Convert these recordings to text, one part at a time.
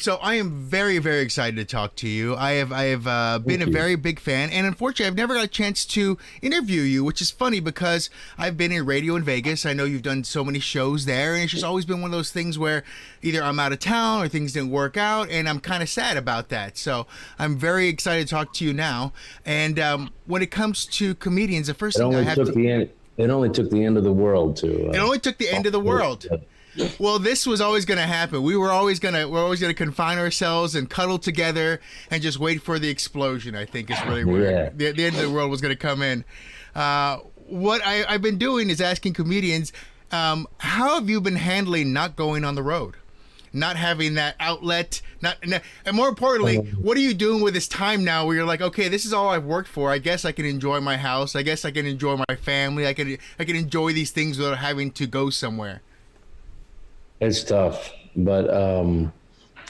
So I am very, very excited to talk to you. I have been a very big fan, and unfortunately, I've never got a chance to interview you, which is funny because I've been in radio in Vegas. I know you've done so many shows there, and it's just always been one of those things where either I'm out of town or things didn't work out, and I'm kind of sad about that. So I'm very excited to talk to you now. And when it comes to comedians, the first thing I have to... It only took the end of the world to... It only took the end of the world. Well, this was always going to happen. We're always going to confine ourselves and cuddle together and just wait for the explosion, I think is really where the end of the world was going to come in. What I've been doing is asking comedians, how have you been handling not going on the road? Not having that outlet, and more importantly, what are you doing with this time now where you're like, okay, this is all I've worked for. I guess I can enjoy my house. I guess I can enjoy my family. I can enjoy these things without having to go somewhere. It's tough, but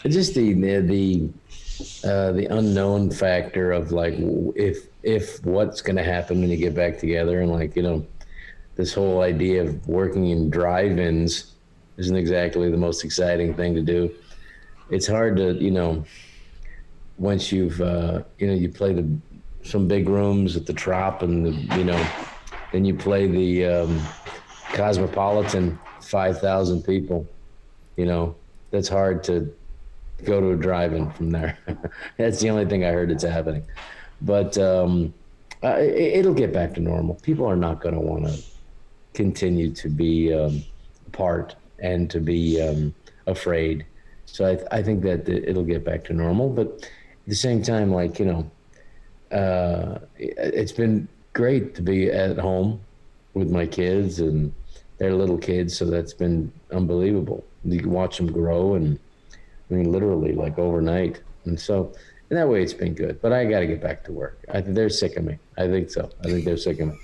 it's just the unknown factor of like if what's going to happen when you get back together, and like, you know, this whole idea of working in drive-ins isn't exactly the most exciting thing to do. It's hard to, you know, once you've, you play some big rooms at the Trop and, then you play the Cosmopolitan, 5,000 people, that's hard to go to a drive-in from there. That's the only thing I heard that's happening. But it'll get back to normal. People are not going to want to continue to be apart and to be afraid. So I think that it'll get back to normal. But at the same time, like, it's been great to be at home with my kids, and they're little kids, so that's been unbelievable. You can watch them grow, and I mean, literally like overnight. And so in that way, it's been good. But I got to get back to work. They're sick of me. I think so. I think they're sick of me.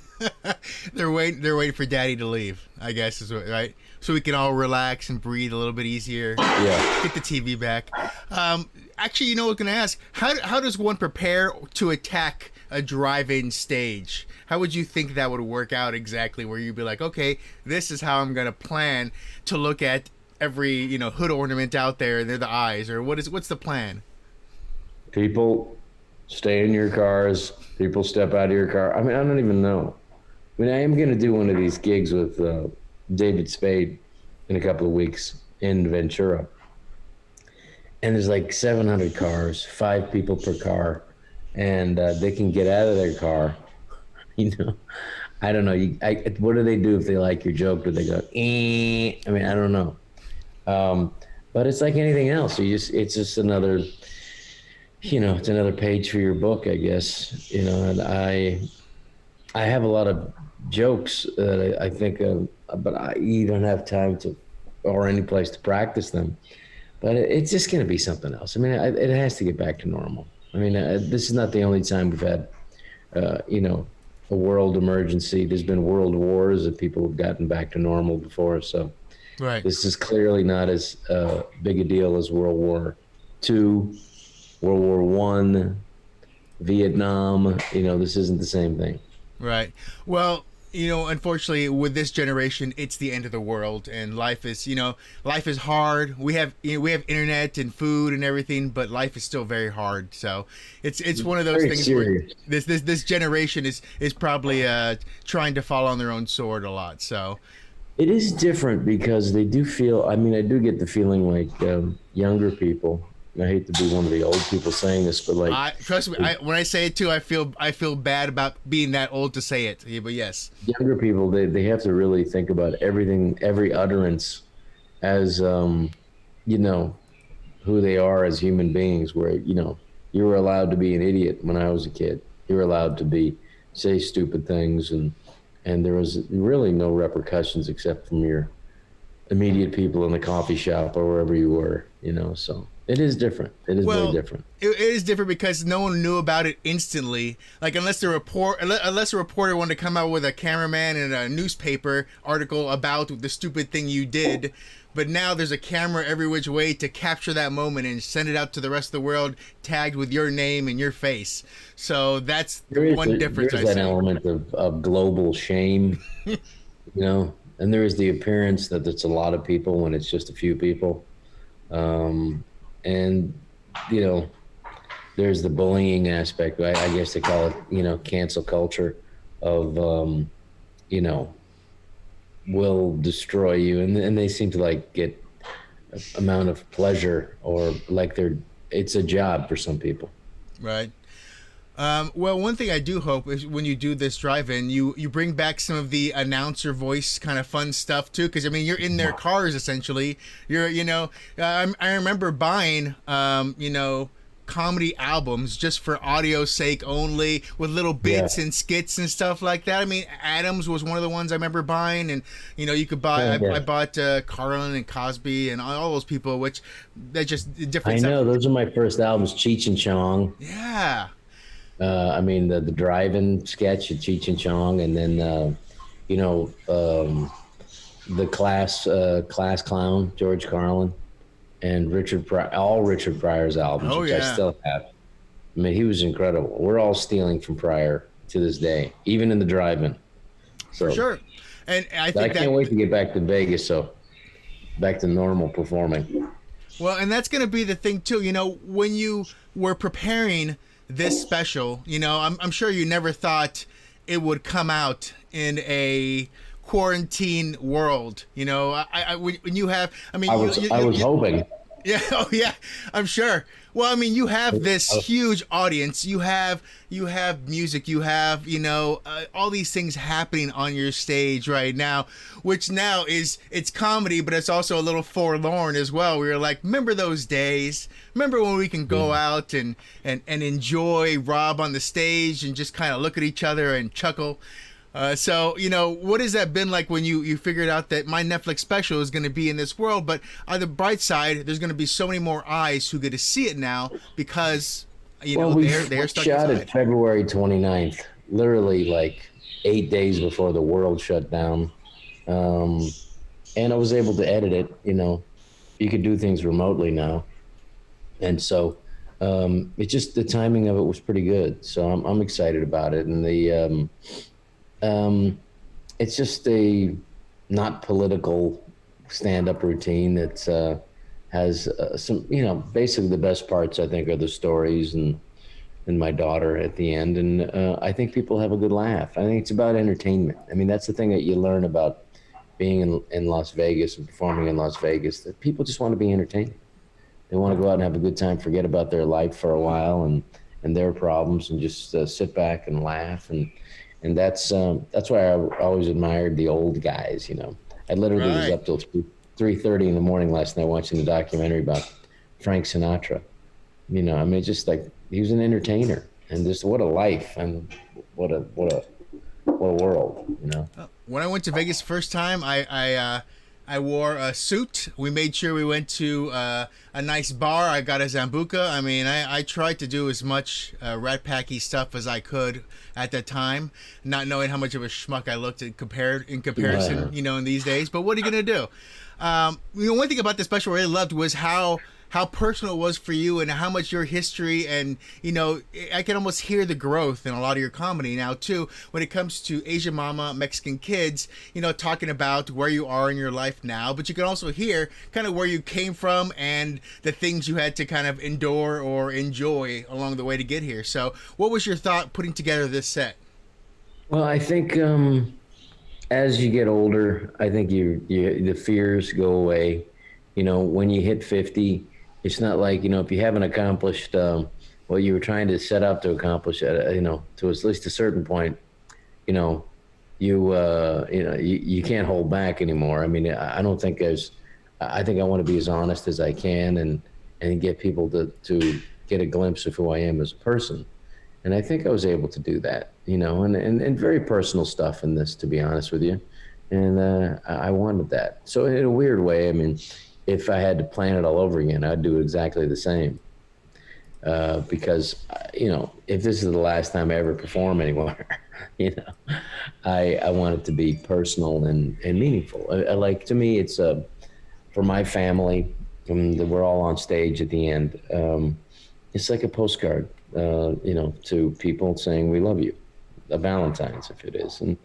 They're waiting for Daddy to leave, I guess, is what, right? So we can all relax and breathe a little bit easier. Yeah. Get the TV back. Actually, I was going to ask, how does one prepare to attack a drive-in stage? How would you think that would work out exactly, where you'd be like, okay, this is how I'm going to plan to look at every, hood ornament out there, they're the eyes, or what's the plan? People stay in your cars. People step out of your car. I mean, I don't even know. I mean, I am going to do one of these gigs with David Spade in a couple of weeks in Ventura. And there's like 700 cars, 5 people per car, and they can get out of their car. I don't know. What do they do if they like your joke? Do they go, eh? I mean, I don't know. But it's like anything else. It's just another, it's another page for your book, I guess. And I have a lot of jokes that I think of, but you don't have time or any place to practice them. But it's just going to be something else. I mean, it has to get back to normal. I mean, this is not the only time we've had, a world emergency. There's been world wars that people have gotten back to normal before. So right. This is clearly not as big a deal as World War II, World War I, Vietnam. This isn't the same thing. Right. Well, unfortunately, with this generation, it's the end of the world, and life is hard. We have internet and food and everything, but life is still very hard. So it's one of those things serious. Where this generation is probably trying to fall on their own sword a lot. So it is different because they do feel. I mean, I do get the feeling like younger people. I hate to be one of the old people saying this, but like, trust me, when I say it too, I feel bad about being that old to say it. But yes, younger people, they have to really think about everything, every utterance, as who they are as human beings. Where you were allowed to be an idiot when I was a kid. You were allowed to say stupid things, and there was really no repercussions except from your immediate people in the coffee shop or wherever you were. So. It is different. It is very different. It is different because no one knew about it instantly. Like unless a reporter wanted to come out with a cameraman and a newspaper article about the stupid thing you did. But now there's a camera every which way to capture that moment and send it out to the rest of the world, tagged with your name and your face. So that's one difference. There's that element of global shame, and there is the appearance that it's a lot of people when it's just a few people. And, you know, there's the bullying aspect. I guess they call it, you know, cancel culture of, you know, will destroy you. And they seem to like get amount of pleasure or like it's a job for some people. Right. Well, one thing I do hope is when you do this drive-in, you bring back some of the announcer voice kind of fun stuff too, because I mean you're in their cars essentially. I remember buying comedy albums just for audio sake only, with little bits and skits and stuff like that. I mean, Adams was one of the ones I remember buying, and you could buy. I bought Carlin and Cosby and all those people, which they're just different. I know those are my first albums, Cheech and Chong. Yeah. I mean, the drive-in sketch of Cheech and Chong, and then, the class clown, George Carlin, and Richard Pryor's albums, which I still have. I mean, he was incredible. We're all stealing from Pryor to this day, even in the drive-in. So, for sure. And I can't wait to get back to Vegas, so back to normal performing. Well, and that's going to be the thing, too. When you were preparing this special, I'm sure you never thought it would come out in a quarantine world. When you have, I mean, I was hoping. Yeah. Oh, yeah. I'm sure. Well, I mean, you have this huge audience. You have music. You have, all these things happening on your stage right now, which now it's comedy, but it's also a little forlorn as well. We were like, remember those days? Remember when we can go out and enjoy Rob on the stage and just kind of look at each other and chuckle? So, what has that been like when you figured out that my Netflix special is going to be in this world? But on the bright side, there's going to be so many more eyes who get to see it now because, they're stuck shot inside. It February 29th, literally like 8 days before the world shut down. And I was able to edit it. You could do things remotely now. And so it's just the timing of it was pretty good. So I'm excited about it. And it's just a not political stand-up routine that has some, basically the best parts, I think, are the stories and my daughter at the end. And I think people have a good laugh. I think it's about entertainment. I mean, that's the thing that you learn about being in Las Vegas and performing in Las Vegas, that people just want to be entertained. They want to go out and have a good time, forget about their life for a while and their problems, and just sit back and laugh. And that's why I always admired the old guys. I literally was up till 3:30 in the morning last night watching the documentary about Frank Sinatra. I mean, just like he was an entertainer, and just what a life, and what a world. When I went to Vegas the first time, I wore a suit. We made sure we went to a nice bar. I got a Zambuca. I mean, I tried to do as much Rat Packy stuff as I could at that time, not knowing how much of a schmuck I looked in comparison, in these days. But what are you going to do? One thing about the special I really loved was how personal it was for you and how much your history and, I can almost hear the growth in a lot of your comedy now, too, when it comes to Asian Mama, Mexican Kids, talking about where you are in your life now. But you can also hear kind of where you came from and the things you had to kind of endure or enjoy along the way to get here. So what was your thought putting together this set? Well, I think as you get older, I think the fears go away. When you hit 50, it's not like, if you haven't accomplished what you were trying to set out to accomplish, to at least a certain point, you can't hold back anymore. I mean, I don't think I think I want to be as honest as I can and get people to get a glimpse of who I am as a person. And I think I was able to do that, and very personal stuff in this, to be honest with you. And I wanted that. So in a weird way, I mean, if I had to plan it all over again, I'd do exactly the same. Because, if this is the last time I ever perform anywhere, I want it to be personal and meaningful. To me, it's for my family, we're all on stage at the end. It's like a postcard, to people saying we love you, a Valentine's if it is. And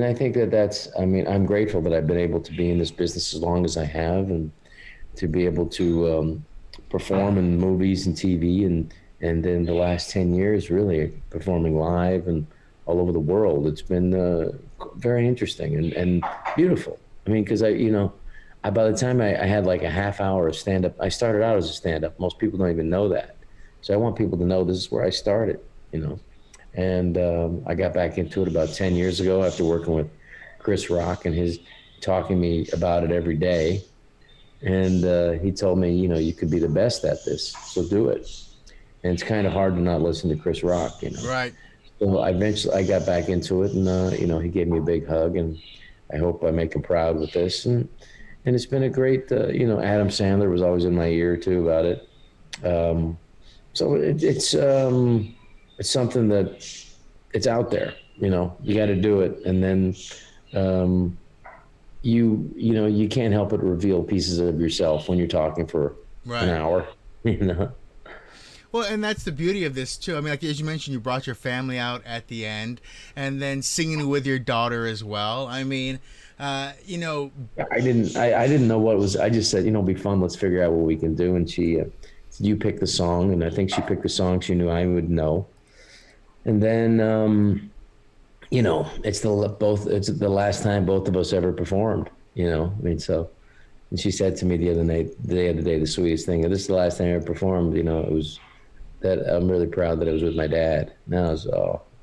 I think I'm grateful that I've been able to be in this business as long as I have, and to be able to perform in movies and TV, and then the last 10 years really performing live and all over the world. It's been very interesting and beautiful. I mean, because by the time I had like a half hour of stand-up, I started out as a stand-up. Most people don't even know that. So I want people to know this is where I started, And I got back into it about 10 years ago after working with Chris Rock and his talking me about it every day. And he told me, you could be the best at this, so do it. And it's kind of hard to not listen to Chris Rock, Right. So eventually I got back into it, and he gave me a big hug, and I hope I make him proud with this. And it's been a great, Adam Sandler was always in my ear too about it. So it's something that it's out there, you got to do it. And then you can't help but reveal pieces of yourself when you're talking for an hour, Well, and that's the beauty of this too. I mean, like as you mentioned, you brought your family out at the end, and then singing with your daughter as well. I mean, I didn't know what it was. I just said, it'll be fun. Let's figure out what we can do. And she, you picked the song, and I think she picked the song she knew I would know. And then, it's the last time both of us ever performed. And she said to me the other day, the sweetest thing. This is the last time I ever performed. It was that I'm really proud that it was with my dad. Now it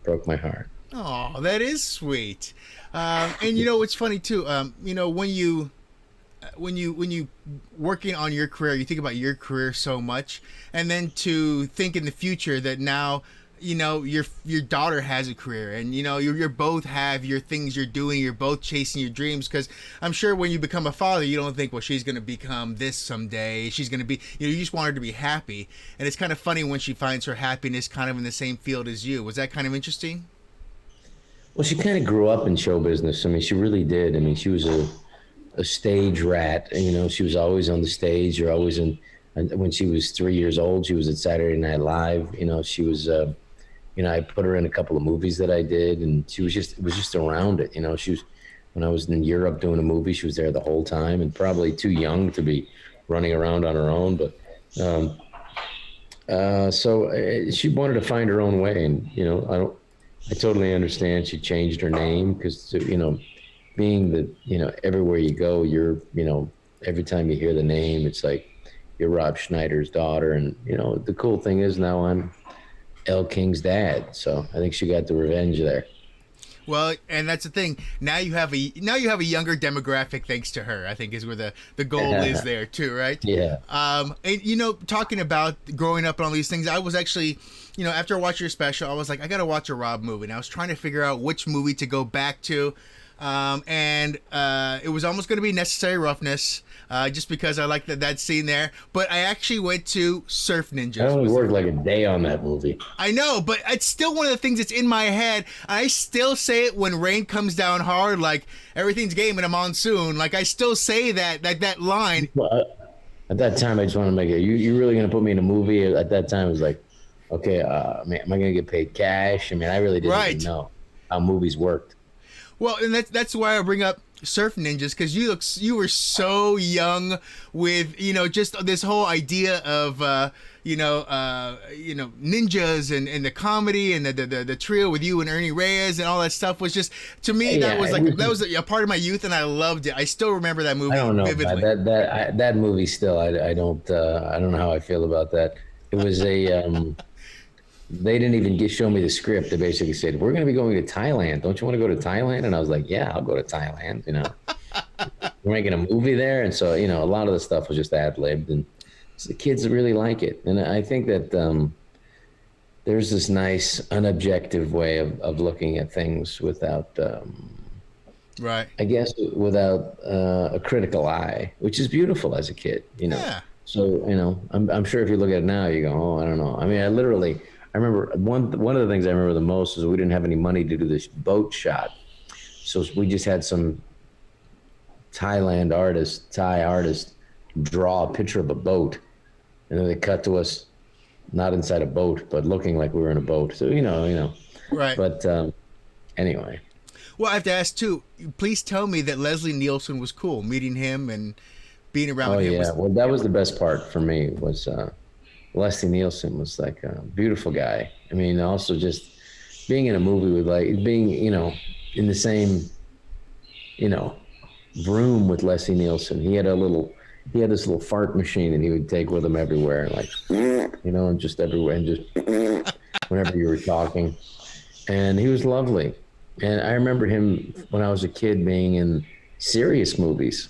broke my heart. Oh, that is sweet. And it's funny too. When you working on your career, you think about your career so much, and then to think in the future that now, your daughter has a career, and you're both have your things you're doing. You're both chasing your dreams, because I'm sure when you become a father, you don't think, well, she's going to become this someday. She's going to be, you just want her to be happy. And it's kind of funny when she finds her happiness kind of in the same field as you. Was that kind of interesting? Well, she kind of grew up in show business. I mean, she really did. I mean, she was a stage rat. She was always on the stage, or always in. When she was 3 years old, she was at Saturday Night Live. She was. I put her in a couple of movies that I did, and she was just around it. She was, when I was in Europe doing a movie, she was there the whole time, and probably too young to be running around on her own. But so she wanted to find her own way, and I totally understand she changed her name because being that everywhere you go, you're every time you hear the name, it's like you're Rob Schneider's daughter, and the cool thing is now I'm El King's dad, so I think she got the revenge there. Well, and that's the thing. Now you have a younger demographic thanks to her. I think is where the goal is there too, right? Yeah. And talking about growing up and all these things, I was actually, after I watched your special, I was like, I got to watch a Rob movie. And I was trying to figure out which movie to go back to. And it was almost going to be Necessary Roughness, just because I liked that scene there. But I actually went to Surf Ninjas. I only worked like a day on that movie. I know, but it's still one of the things that's in my head. I still say it when rain comes down hard, like everything's game in a monsoon. Like I still say that line. Well, at that time, I just want to make it. You really going to put me in a movie? At that time, it was like, okay, man, am I going to get paid cash? I mean, I really didn't even know how movies worked. Well, and that's why I bring up Surf Ninjas, because you were so young with just this whole idea of ninjas and the comedy and the trio with you and Ernie Reyes and all that stuff was just, to me, that was a part of my youth, and I loved it. I still remember that movie. I don't know vividly. That movie still. I don't know how I feel about that. It was a. They didn't even show me the script. They basically said, "We're going to be going to Thailand. Don't you want to go to Thailand?" And I was like, "Yeah, I'll go to Thailand." We're making a movie there, and so a lot of the stuff was just ad-libbed, and so the kids really like it. And I think that there's this nice, unobjective way of looking at things without, right? I guess without a critical eye, which is beautiful as a kid. Yeah. So I'm sure if you look at it now, you go, "Oh, I don't know." I mean, I remember one of the things I remember the most is we didn't have any money to do this boat shot. So we just had some Thai artist draw a picture of a boat. And then they cut to us, not inside a boat, but looking like we were in a boat. So, Right. But anyway. Well, I have to ask too, please tell me that Leslie Nielsen was cool, meeting him and being around Oh him yeah. was. Well, that was the best part for me was Leslie Nielsen was like a beautiful guy. I mean, also just being in a movie with like being, in the same, you know, room with Leslie Nielsen. He had this little fart machine that he would take with him everywhere, like, and just everywhere, and just whenever you were talking. And he was lovely. And I remember him when I was a kid being in serious movies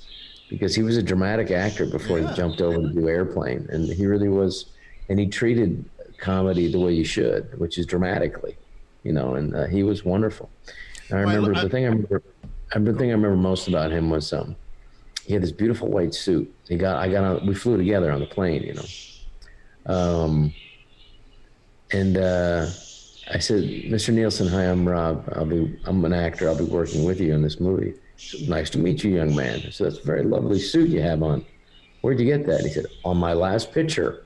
because he was a dramatic actor before he jumped over to do Airplane. And he really was, and he treated comedy the way you should, which is dramatically, and he was wonderful. And I remember the thing I remember most about him was he had this beautiful white suit. We flew together on the plane, and I said, Mr. Nielsen, hi, I'm Rob. I'm an actor. I'll be working with you in this movie. He said, nice to meet you, young man. I said, that's a very lovely suit you have on. Where'd you get that? He said, on my last picture.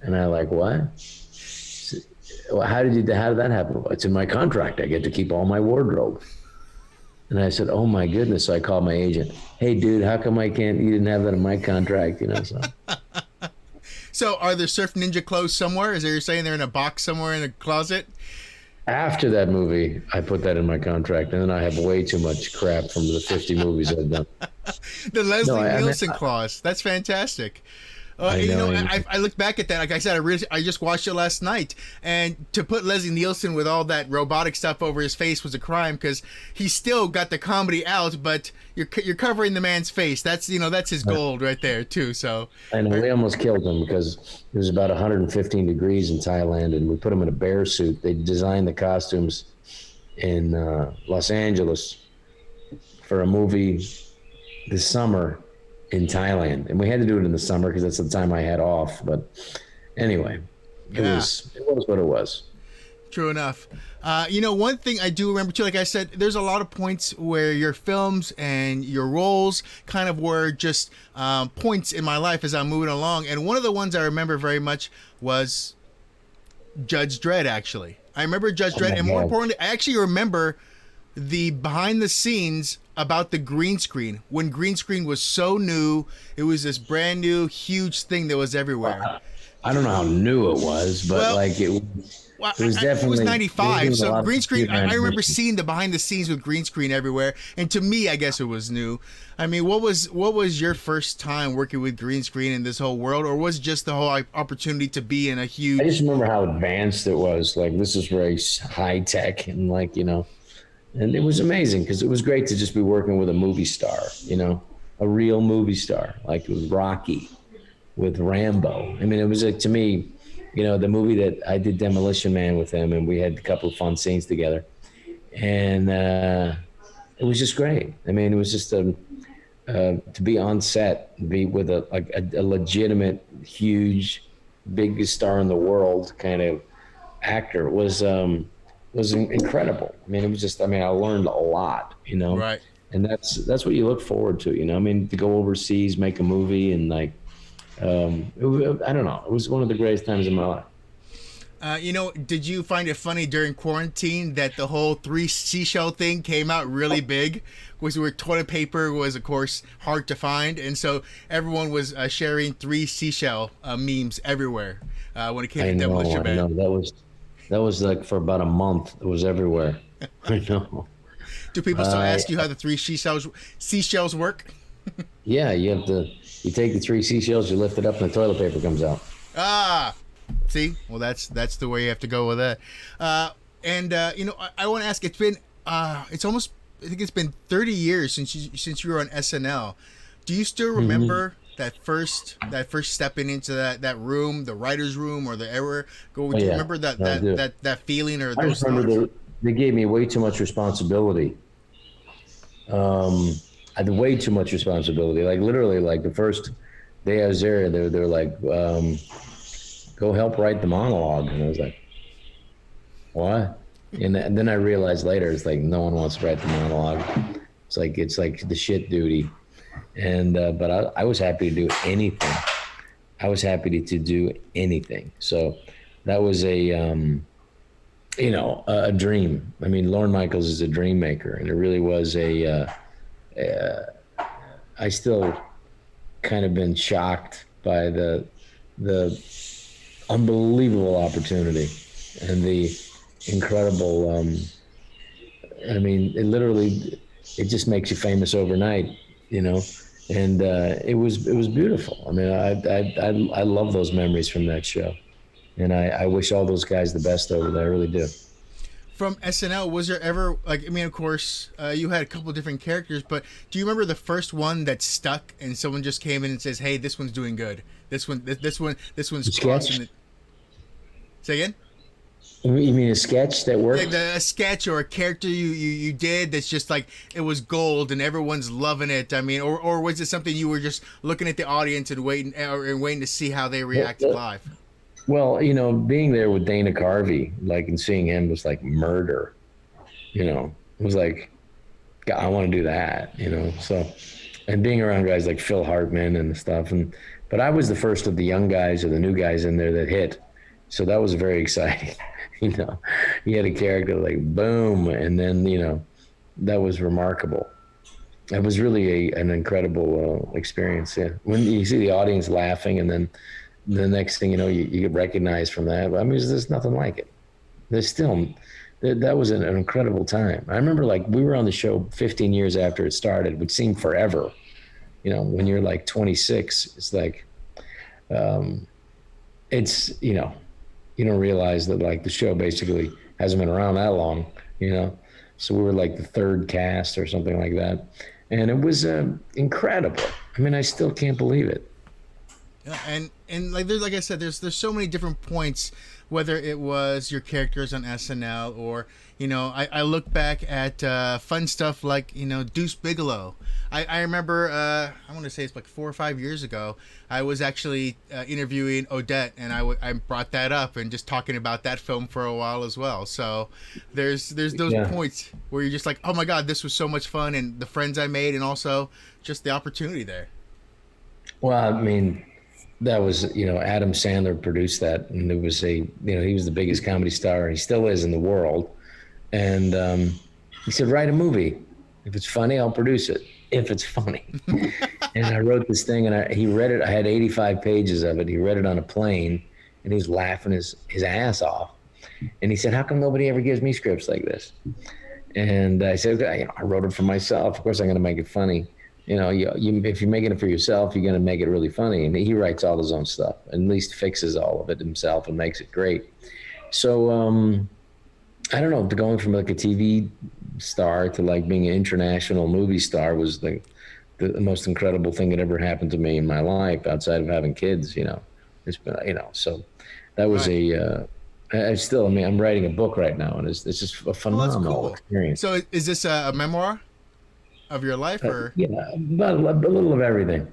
And I like, what? Said, well, how did that happen? Well, it's in my contract. I get to keep all my wardrobe. And I said, oh my goodness. So I called my agent. Hey dude, how come you didn't have that in my contract? So. So are there Surf Ninja clothes somewhere? Is there, you're saying they're in a box somewhere in a closet? After that movie, I put that in my contract, and then I have way too much crap from the 50 movies I've done. The Leslie Nielsen clause. That's fantastic. I look back at that. Like I said, I just watched it last night, and to put Leslie Nielsen with all that robotic stuff over his face was a crime because he still got the comedy out, but you're covering the man's face. That's his gold right there too. So I know we almost killed him because it was about 115 degrees in Thailand, and we put him in a bear suit. They designed the costumes in Los Angeles for a movie this summer in Thailand, and we had to do it in the summer because that's the time I had off. But anyway, it was what it was. True enough. One thing I do remember too, like I said, there's a lot of points where your films and your roles kind of were just points in my life as I'm moving along. And one of the ones I remember very much was Judge Dredd, actually. I remember Judge Dredd, and more importantly, I actually remember the behind the scenes about the green screen. When green screen was so new, it was this brand new, huge thing that was everywhere. I don't know how new it was, but it was definitely. It was 95, so green screen. I remember seeing the behind the scenes with green screen everywhere, and to me, I guess it was new. I mean, what was your first time working with green screen in this whole world, or was it just the whole opportunity to be in a huge? I just remember how advanced it was. Like, this is very high tech, and and it was amazing because it was great to just be working with a movie star, a real movie star, like with Rocky, with Rambo. I mean, it was to me. The movie that I did Demolition Man with him, and we had a couple of fun scenes together, and it was just great. I mean, it was just to be on set, be with a legitimate, huge, biggest star in the world kind of actor was incredible. I mean, it was just. I mean, I learned a lot. Right. And that's what you look forward to. I mean, to go overseas, make a movie, and I don't know. It was one of the greatest times in my life. Did you find it funny during quarantine that the whole 3 seashell thing came out really big? Was where toilet paper was, of course, hard to find, and so everyone was sharing 3 seashell memes everywhere when it came to Demolition Man. I know. That was like for about a month. It was everywhere. I know. Do people still ask you how the 3 seashells work? Yeah, you take the 3 seashells, you lift it up, and the toilet paper comes out. See, well, that's the way you have to go with that. I want to ask. It's been it's almost, I think it's been 30 years since you were on SNL. Do you still remember that first stepping into that room, the writer's room, or the error? Do you remember that feeling or those? I remember they gave me way too much responsibility. I had way too much responsibility. Like literally, like the first day I was there, they're like, go help write the monologue. And I was like, what? And then I realized later, it's like, no one wants to write the monologue. It's like the shit duty. And, but I was happy to do anything. I was happy to do anything. So that was a dream. I mean, Lorne Michaels is a dream maker, and it really was kind of been shocked by the unbelievable opportunity and the incredible. I mean, it just makes you famous overnight, you know. And it was beautiful. I mean, I love those memories from that show, and I wish all those guys the best over there. I really do. From SNL, was there ever like? I mean, of course, you had a couple different characters, but do you remember the first one that stuck and someone just came in and says, "Hey, this one's doing good. This one's crossing it." Say again. You mean a sketch that worked? Like a sketch or a character you did that's just like it was gold and everyone's loving it. I mean, or was it something you were just looking at the audience and waiting to see how they reacted live? Well, you know, being there with Dana Carvey, like, and seeing him was like murder. You know, it was like, God, I want to do that. You know, so, and being around guys like Phil Hartman and stuff, but I was the first of the young guys or the new guys in there that hit, so that was very exciting. You know, he had a character like boom, and then, you know, that was remarkable. It was really an incredible experience. Yeah, when you see the audience laughing, and then the next thing you know, you get recognized from that. I mean, there's nothing like it. There's still that was an incredible time. I remember, like, we were on the show 15 years after it started, which seemed forever. You know, when you're like 26, it's like, it's, you know. You don't realize that, like, the show basically hasn't been around that long, you know? So we were like the third cast or something like that. And it was incredible. I mean, I still can't believe it. Yeah, and like I said, there's so many different points, whether it was your characters on SNL or, you know, I look back at fun stuff like, you know, Deuce Bigalow. I remember, I want to say it's like 4 or 5 years ago, I was actually interviewing Odette, and I brought that up and just talking about that film for a while as well. So there's those points where you're just like, oh my God, this was so much fun, and the friends I made, and also just the opportunity there. Well, I mean, that was, you know, Adam Sandler produced that, and it was you know, he was the biggest comedy star, and he still is in the world. And he said, write a movie. If it's funny, I'll produce it. If it's funny. And I wrote this thing, and he read it. I had 85 pages of it. He read it on a plane, and he was laughing his ass off. And he said, how come nobody ever gives me scripts like this? And I said, you know, I wrote it for myself. Of course, I'm going to make it funny. You know, if you're making it for yourself, you're going to make it really funny. And he writes all his own stuff, at least fixes all of it himself and makes it great. So I don't know, going from like a TV star to like being an international movie star was the most incredible thing that ever happened to me in my life outside of having kids. You know, it's been, you know, so that was I mean, I'm writing a book right now, and it's just a phenomenal experience. So is this a memoir of your life, or? Yeah, about a little of everything.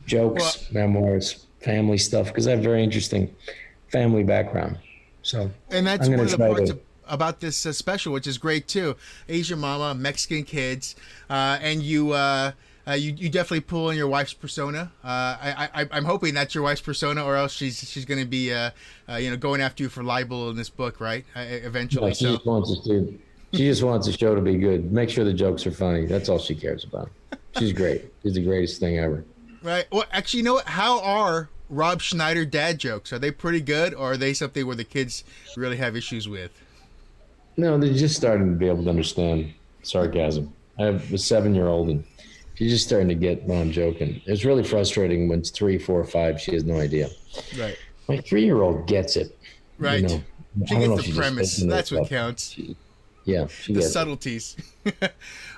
Jokes, memoirs, family stuff, because I have very interesting family background. So, and that's one of the parts about this special, which is great too. Asian mama, Mexican kids, and you definitely pull in your wife's persona. I'm hoping that's your wife's persona, or else she's going to be you know, going after you for libel in this book, right? Eventually. No, she just wants the show to be good. Make sure the jokes are funny. That's all she cares about. She's great. She's the greatest thing ever. Right. Well, actually, you know what? How are Rob Schneider dad jokes? Are they pretty good, or are they something where the kids really have issues with? No, they're just starting to be able to understand sarcasm. I have a 7-year-old, and she's just starting to get when I'm joking. It's really frustrating when it's 3, 4, 5. She has no idea. Right. My 3-year-old gets it. Right. You know, she gets the premise. That's what counts. She the gets subtleties.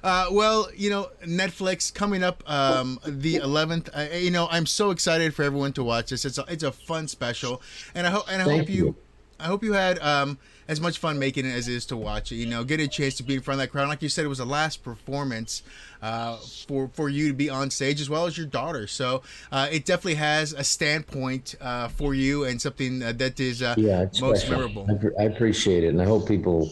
Well, you know, Netflix coming up the 11th. You know, I'm so excited for everyone to watch this. It's a fun special, and I hope you had as much fun making it as it is to watch it. You know, get a chance to be in front of that crowd. Like you said, it was the last performance for you to be on stage, as well as your daughter. So it definitely has a standpoint for you, and something that is most memorable. I appreciate it, and I hope people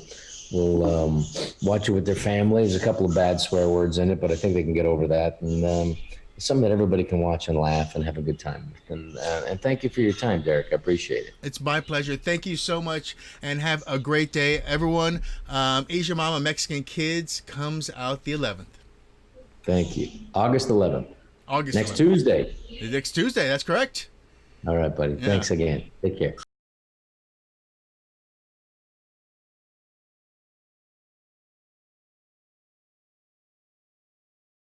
will watch it with their family. There's a couple of bad swear words in it, but I think they can get over that. And it's something that everybody can watch and laugh and have a good time. And thank you for your time, Derek. I appreciate it. It's my pleasure. Thank you so much, and have a great day, everyone. Asian Mama, Mexican Kids comes out the 11th. Thank you. August 11th. August Next 11th. Tuesday. Next Tuesday. That's correct. All right, buddy. Thanks again. Take care.